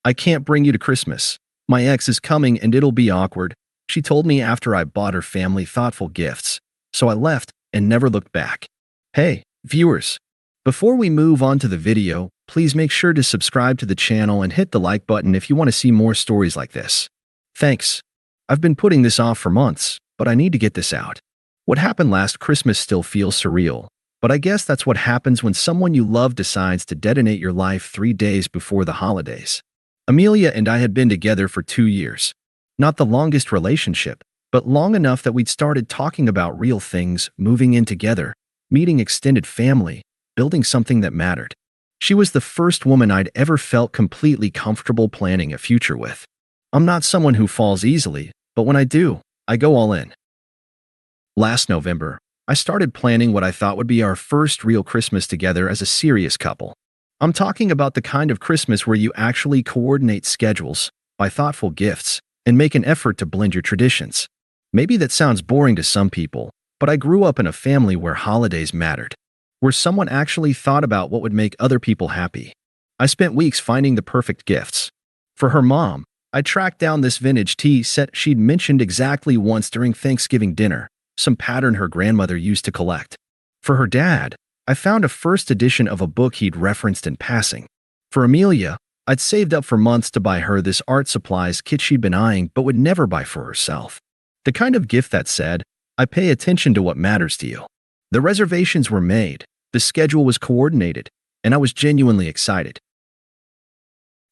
I can't bring you to Christmas. My ex is coming and it'll be awkward, she told me after I bought her family thoughtful gifts. So I left and never looked back. Hey, viewers. Before we move on to the video, please make sure to subscribe to the channel and hit the like button if you want to see more stories like this. Thanks. I've been putting this off for months, but I need to get this out. What happened last Christmas still feels surreal, but I guess that's what happens when someone you love decides to detonate your life 3 days before the holidays. Amelia and I had been together for 2 years. Not the longest relationship, but long enough that we'd started talking about real things, moving in together, meeting extended family, building something that mattered. She was the first woman I'd ever felt completely comfortable planning a future with. I'm not someone who falls easily, but when I do, I go all in. Last November, I started planning what I thought would be our first real Christmas together as a serious couple. I'm talking about the kind of Christmas where you actually coordinate schedules, buy thoughtful gifts, and make an effort to blend your traditions. Maybe that sounds boring to some people, but I grew up in a family where holidays mattered, where someone actually thought about what would make other people happy. I spent weeks finding the perfect gifts. For her mom, I tracked down this vintage tea set she'd mentioned exactly once during Thanksgiving dinner, some pattern her grandmother used to collect. For her dad, I found a first edition of a book he'd referenced in passing. For Amelia, I'd saved up for months to buy her this art supplies kit she'd been eyeing but would never buy for herself. The kind of gift that said, I pay attention to what matters to you. The reservations were made, the schedule was coordinated, and I was genuinely excited.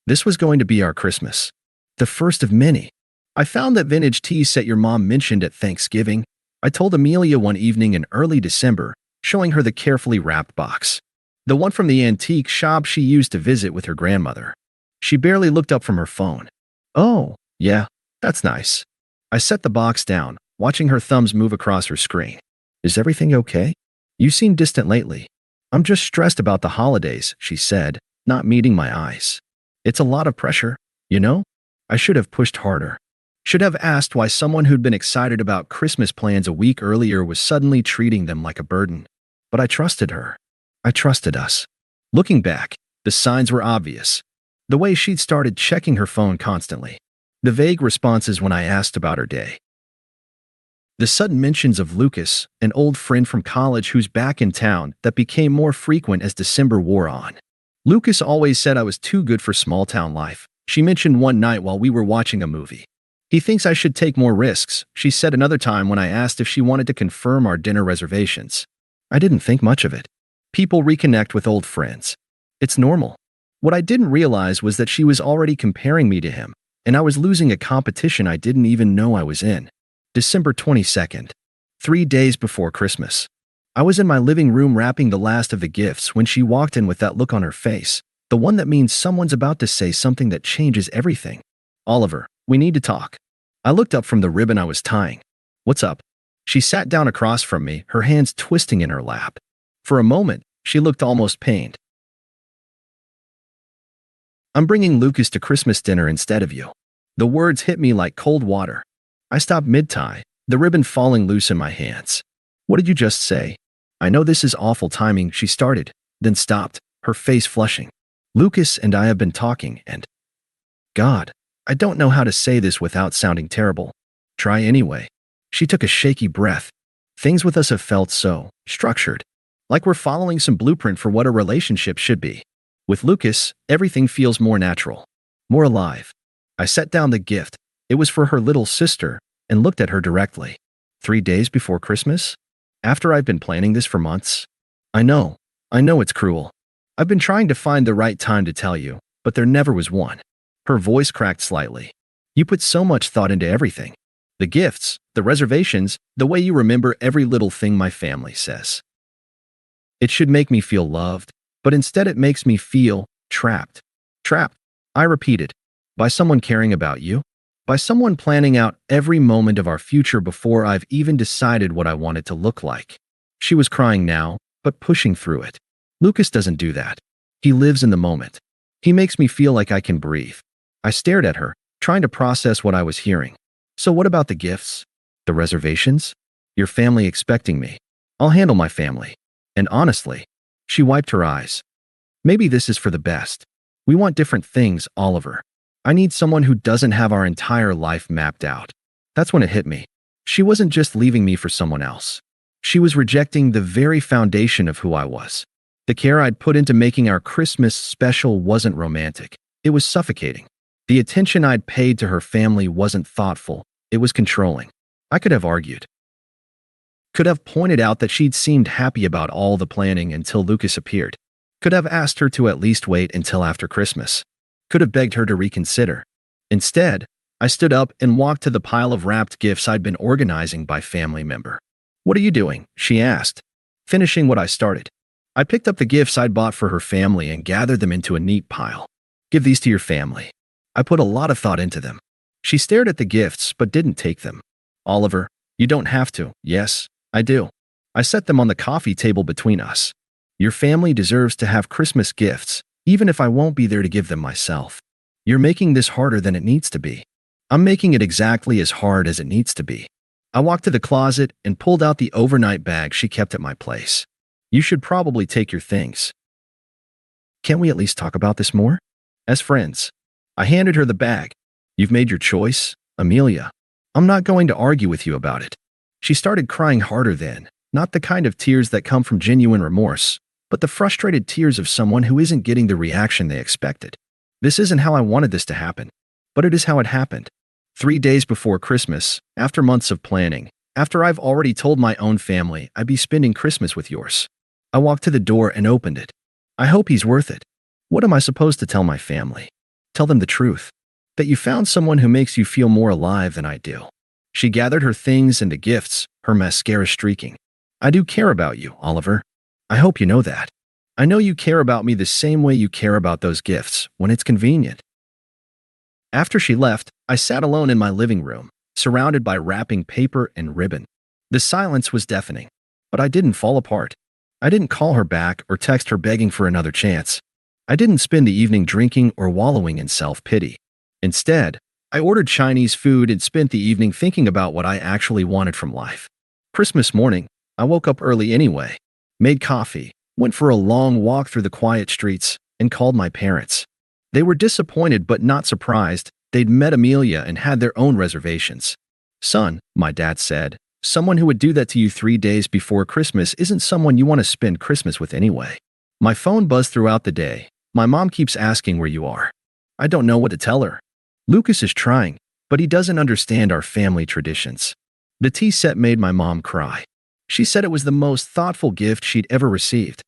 This was going to be our Christmas. The first of many. I found that vintage tea set your mom mentioned at Thanksgiving. I told Amelia one evening in early December, showing her the carefully wrapped box. The one from the antique shop she used to visit with her grandmother. She barely looked up from her phone. Oh, yeah, that's nice. I set the box down, watching her thumbs move across her screen. Is everything okay? You seem distant lately. I'm just stressed about the holidays, she said, not meeting my eyes. It's a lot of pressure, you know? I should have pushed harder. Should have asked why someone who'd been excited about Christmas plans a week earlier was suddenly treating them like a burden. But I trusted her. I trusted us. Looking back, the signs were obvious. The way she'd started checking her phone constantly. The vague responses when I asked about her day. The sudden mentions of Lucas, an old friend from college who's back in town, that became more frequent as December wore on. Lucas always said I was too good for small-town life, she mentioned one night while we were watching a movie. He thinks I should take more risks, she said another time when I asked if she wanted to confirm our dinner reservations. I didn't think much of it. People reconnect with old friends. It's normal. What I didn't realize was that she was already comparing me to him, and I was losing a competition I didn't even know I was in. December 22nd, 3 days before Christmas. I was in my living room wrapping the last of the gifts when she walked in with that look on her face, the one that means someone's about to say something that changes everything. Oliver, we need to talk. I looked up from the ribbon I was tying. What's up? She sat down across from me, her hands twisting in her lap. For a moment, she looked almost pained. I'm bringing Lucas to Christmas dinner instead of you. The words hit me like cold water. I stopped mid-tie, the ribbon falling loose in my hands. What did you just say? I know this is awful timing, she started, then stopped, her face flushing. Lucas and I have been talking and… God, I don't know how to say this without sounding terrible. Try anyway. She took a shaky breath. Things with us have felt so structured, like we're following some blueprint for what a relationship should be. With Lucas, everything feels more natural, more alive. I set down the gift. It was for her little sister, and looked at her directly. 3 days before Christmas? After I've been planning this for months? I know it's cruel. I've been trying to find the right time to tell you, but there never was one. Her voice cracked slightly. You put so much thought into everything. The gifts, the reservations, the way you remember every little thing my family says. It should make me feel loved, but instead it makes me feel trapped. Trapped, I repeated. By someone caring about you? By someone planning out every moment of our future before I've even decided what I want it to look like. She was crying now, but pushing through it. Lucas doesn't do that. He lives in the moment. He makes me feel like I can breathe. I stared at her, trying to process what I was hearing. So what about the gifts? The reservations? Your family expecting me. I'll handle my family. And honestly, she wiped her eyes. Maybe this is for the best. We want different things, Oliver. I need someone who doesn't have our entire life mapped out. That's when it hit me. She wasn't just leaving me for someone else. She was rejecting the very foundation of who I was. The care I'd put into making our Christmas special wasn't romantic. It was suffocating. The attention I'd paid to her family wasn't thoughtful. It was controlling. I could have argued. Could have pointed out that she'd seemed happy about all the planning until Lucas appeared. Could have asked her to at least wait until after Christmas. Could have begged her to reconsider. Instead, I stood up and walked to the pile of wrapped gifts I'd been organizing by family member. "What are you doing?" she asked, finishing what I started. I picked up the gifts I'd bought for her family and gathered them into a neat pile. "Give these to your family." I put a lot of thought into them. She stared at the gifts but didn't take them. "Oliver, you don't have to." "Yes, I do." I set them on the coffee table between us. "Your family deserves to have Christmas gifts, even if I won't be there to give them myself. You're making this harder than it needs to be." "I'm making it exactly as hard as it needs to be." I walked to the closet and pulled out the overnight bag she kept at my place. "You should probably take your things." "Can't we at least talk about this more? As friends?" I handed her the bag. "You've made your choice, Amelia. I'm not going to argue with you about it." She started crying harder then, not the kind of tears that come from genuine remorse, but the frustrated tears of someone who isn't getting the reaction they expected. This isn't how I wanted this to happen, but it is how it happened. 3 days before Christmas, after months of planning, after I've already told my own family I'd be spending Christmas with yours. I walked to the door and opened it. "I hope he's worth it." What am I supposed to tell my family? Tell them the truth. That you found someone who makes you feel more alive than I do. She gathered her things into gifts, her mascara streaking. "I do care about you, Oliver. I hope you know that. I know you care about me the same way you care about those gifts, when it's convenient." After she left, I sat alone in my living room, surrounded by wrapping paper and ribbon. The silence was deafening, but I didn't fall apart. I didn't call her back or text her begging for another chance. I didn't spend the evening drinking or wallowing in self-pity. Instead, I ordered Chinese food and spent the evening thinking about what I actually wanted from life. Christmas morning, I woke up early anyway, made coffee, went for a long walk through the quiet streets, and called my parents. They were disappointed but not surprised. They'd met Amelia and had their own reservations. "Son," my dad said, "someone who would do that to you 3 days before Christmas isn't someone you want to spend Christmas with anyway." My phone buzzed throughout the day. My mom keeps asking where you are. I don't know what to tell her. Lucas is trying, but he doesn't understand our family traditions. The tea set made my mom cry. She said it was the most thoughtful gift she'd ever received.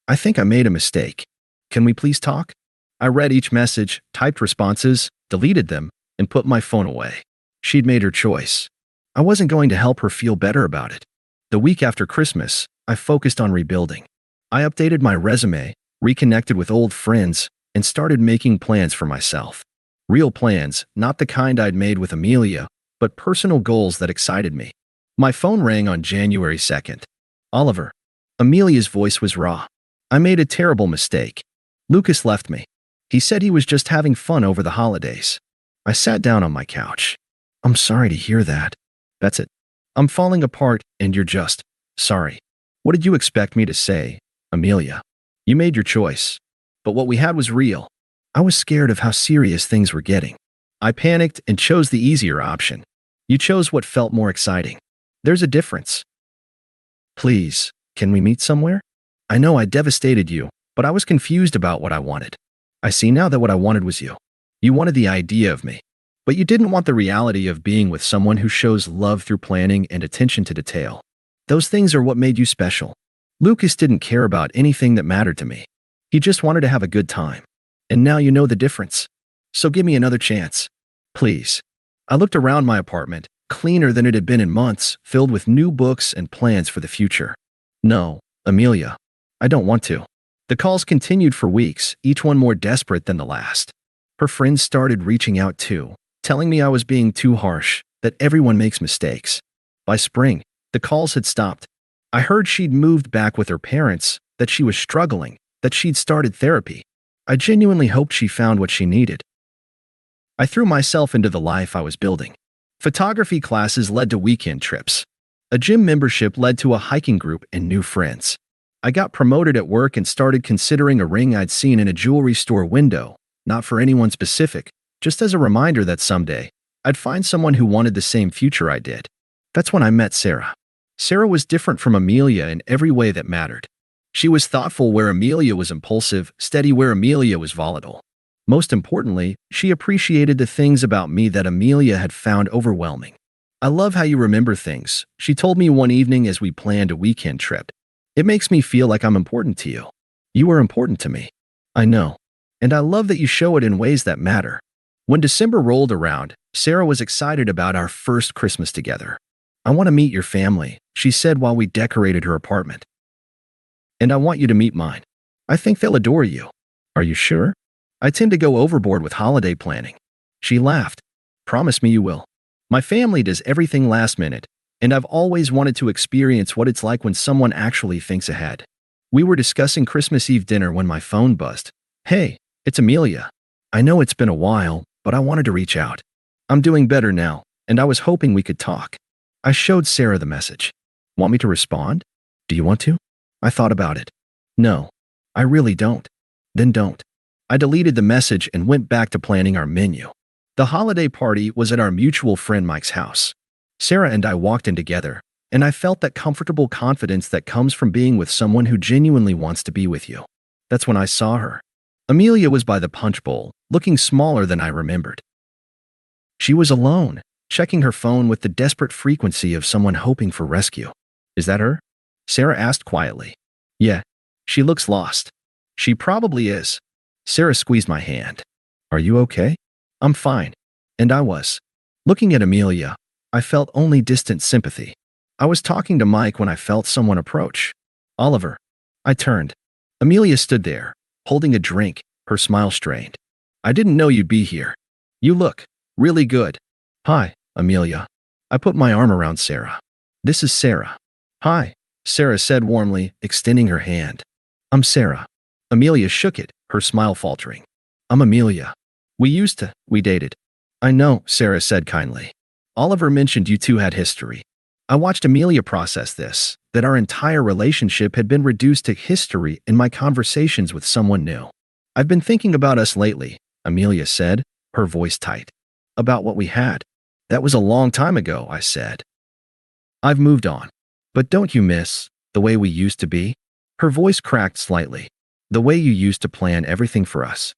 "I think I made a mistake. Can we please talk?" I read each message, typed responses, deleted them, and put my phone away. She'd made her choice. I wasn't going to help her feel better about it. The week after Christmas, I focused on rebuilding. I updated my resume, reconnected with old friends, and started making plans for myself. Real plans, not the kind I'd made with Amelia, but personal goals that excited me. My phone rang on January 2nd. "Oliver." Amelia's voice was raw. "I made a terrible mistake. Lucas left me. He said he was just having fun over the holidays." I sat down on my couch. "I'm sorry to hear that." "That's it. I'm falling apart and you're just sorry." "What did you expect me to say, Amelia? You made your choice. But what we had was real." I was scared of how serious things were getting. I panicked and chose the easier option. "You chose what felt more exciting. There's a difference. Please, can we meet somewhere? I know I devastated you, but I was confused about what I wanted. I see now that what I wanted was you. You wanted the idea of me, but you didn't want the reality of being with someone who shows love through planning and attention to detail. Those things are what made you special. Lucas didn't care about anything that mattered to me. He just wanted to have a good time. And now you know the difference. So give me another chance. Please." I looked around my apartment, cleaner than it had been in months, filled with new books and plans for the future. "No, Amelia. I don't want to." The calls continued for weeks, each one more desperate than the last. Her friends started reaching out too, telling me I was being too harsh, that everyone makes mistakes. By spring, the calls had stopped. I heard she'd moved back with her parents, that she was struggling, that she'd started therapy. I genuinely hoped she found what she needed. I threw myself into the life I was building. Photography classes led to weekend trips. A gym membership led to a hiking group and new friends. I got promoted at work and started considering a ring I'd seen in a jewelry store window, not for anyone specific, just as a reminder that someday, I'd find someone who wanted the same future I did. That's when I met Sarah. Sarah was different from Amelia in every way that mattered. She was thoughtful where Amelia was impulsive, steady where Amelia was volatile. Most importantly, she appreciated the things about me that Amelia had found overwhelming. "I love how you remember things," she told me one evening as we planned a weekend trip. "It makes me feel like I'm important to you. You are important to me." "I know. And I love that you show it in ways that matter." When December rolled around, Sarah was excited about our first Christmas together. "I want to meet your family," she said while we decorated her apartment. "And I want you to meet mine. I think they'll adore you." "Are you sure? I tend to go overboard with holiday planning." She laughed. "Promise me you will. My family does everything last minute, and I've always wanted to experience what it's like when someone actually thinks ahead." We were discussing Christmas Eve dinner when my phone buzzed. "Hey, it's Amelia. I know it's been a while, but I wanted to reach out. I'm doing better now, and I was hoping we could talk." I showed Sarah the message. "Want me to respond? Do you want to?" I thought about it. "No, I really don't." "Then don't." I deleted the message and went back to planning our menu. The holiday party was at our mutual friend Mike's house. Sarah and I walked in together, and I felt that comfortable confidence that comes from being with someone who genuinely wants to be with you. That's when I saw her. Amelia was by the punch bowl, looking smaller than I remembered. She was alone, checking her phone with the desperate frequency of someone hoping for rescue. "Is that her?" Sarah asked quietly. "Yeah, she looks lost." "She probably is." Sarah squeezed my hand. "Are you okay?" "I'm fine." And I was. Looking at Amelia, I felt only distant sympathy. I was talking to Mike when I felt someone approach. "Oliver." I turned. Amelia stood there, holding a drink, her smile strained. "I didn't know you'd be here. You look really good." "Hi, Amelia." I put my arm around Sarah. "This is Sarah." "Hi," Sarah said warmly, extending her hand. "I'm Sarah." Amelia shook it, her smile faltering. "I'm Amelia. We dated." "I know," Sarah said kindly. "Oliver mentioned you two had history." I watched Amelia process this, that our entire relationship had been reduced to history in my conversations with someone new. "I've been thinking about us lately," Amelia said, her voice tight. "About what we had." "That was a long time ago," I said. "I've moved on. But don't you miss the way we used to be?" Her voice cracked slightly. "The way you used to plan everything for us."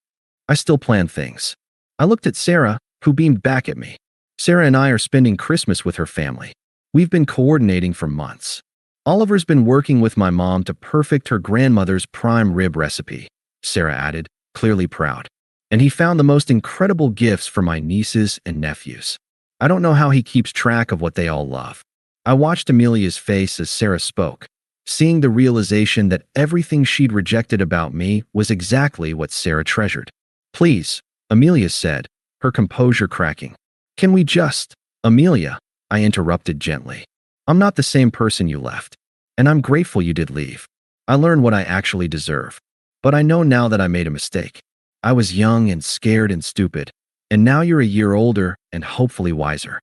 "I still plan things." I looked at Sarah, who beamed back at me. "Sarah and I are spending Christmas with her family. We've been coordinating for months. Oliver's been working with my mom to perfect her grandmother's prime rib recipe," Sarah added, clearly proud. "And he found the most incredible gifts for my nieces and nephews. I don't know how he keeps track of what they all love." I watched Amelia's face as Sarah spoke, seeing the realization that everything she'd rejected about me was exactly what Sarah treasured. "Please," Amelia said, her composure cracking. "Can we just—" "Amelia," I interrupted gently. "I'm not the same person you left. And I'm grateful you did leave. I learned what I actually deserve. But I know now that I made a mistake. I was young and scared and stupid. And now you're a year older and hopefully wiser.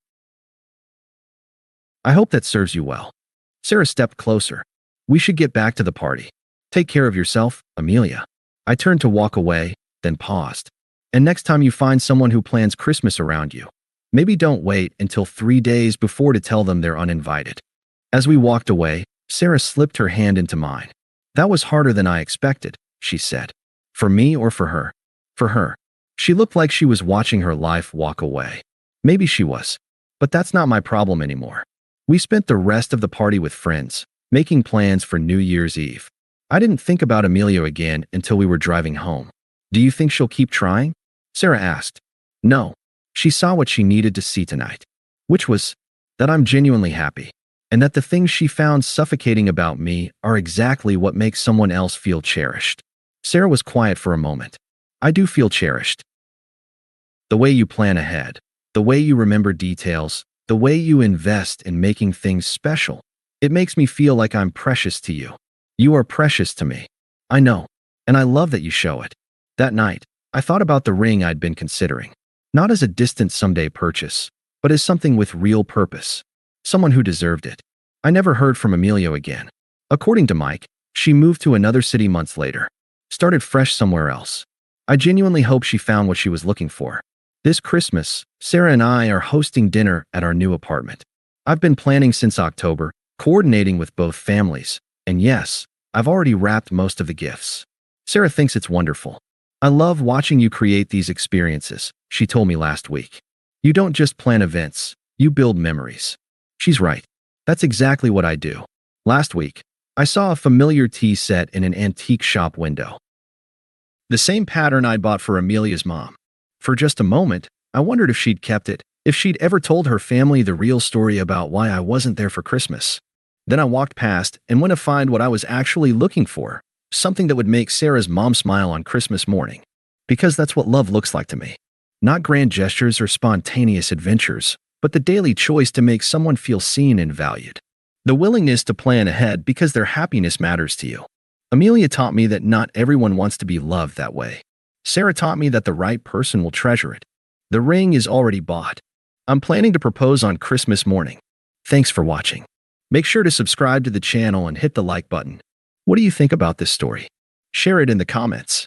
I hope that serves you well." Sarah stepped closer. "We should get back to the party. Take care of yourself, Amelia." I turned to walk away, then paused. "And next time you find someone who plans Christmas around you, maybe don't wait until 3 days before to tell them they're uninvited." As we walked away, Sarah slipped her hand into mine. "That was harder than I expected," she said. "For me or for her?" "For her." She looked like she was watching her life walk away. Maybe she was. But that's not my problem anymore. We spent the rest of the party with friends, making plans for New Year's Eve. I didn't think about Amelia again until we were driving home. "Do you think she'll keep trying?" Sarah asked. "No. She saw what she needed to see tonight. Which was that I'm genuinely happy, and that the things she found suffocating about me are exactly what makes someone else feel cherished." Sarah was quiet for a moment. "I do feel cherished. The way you plan ahead, the way you remember details, the way you invest in making things special. It makes me feel like I'm precious to you. You are precious to me. I know, and I love that you show it." That night, I thought about the ring I'd been considering, not as a distant someday purchase, but as something with real purpose, someone who deserved it. I never heard from Amelia again. According to Mike, she moved to another city months later, started fresh somewhere else. I genuinely hope she found what she was looking for. This Christmas, Sarah and I are hosting dinner at our new apartment. I've been planning since October, coordinating with both families, and yes, I've already wrapped most of the gifts. Sarah thinks it's wonderful. I love watching you create these experiences, she told me last week. You don't just plan events, you build memories. She's right. That's exactly what I do. Last week, I saw a familiar tea set in an antique shop window. The same pattern I bought for Amelia's mom. For just a moment, I wondered if she'd kept it, if she'd ever told her family the real story about why I wasn't there for Christmas. Then I walked past and went to find what I was actually looking for, something that would make Sarah's mom smile on Christmas morning. Because that's what love looks like to me. Not grand gestures or spontaneous adventures, but the daily choice to make someone feel seen and valued. The willingness to plan ahead because their happiness matters to you. Amelia taught me that not everyone wants to be loved that way. Sarah taught me that the right person will treasure it. The ring is already bought. I'm planning to propose on Christmas morning. Thanks for watching. Make sure to subscribe to the channel and hit the like button. What do you think about this story? Share it in the comments.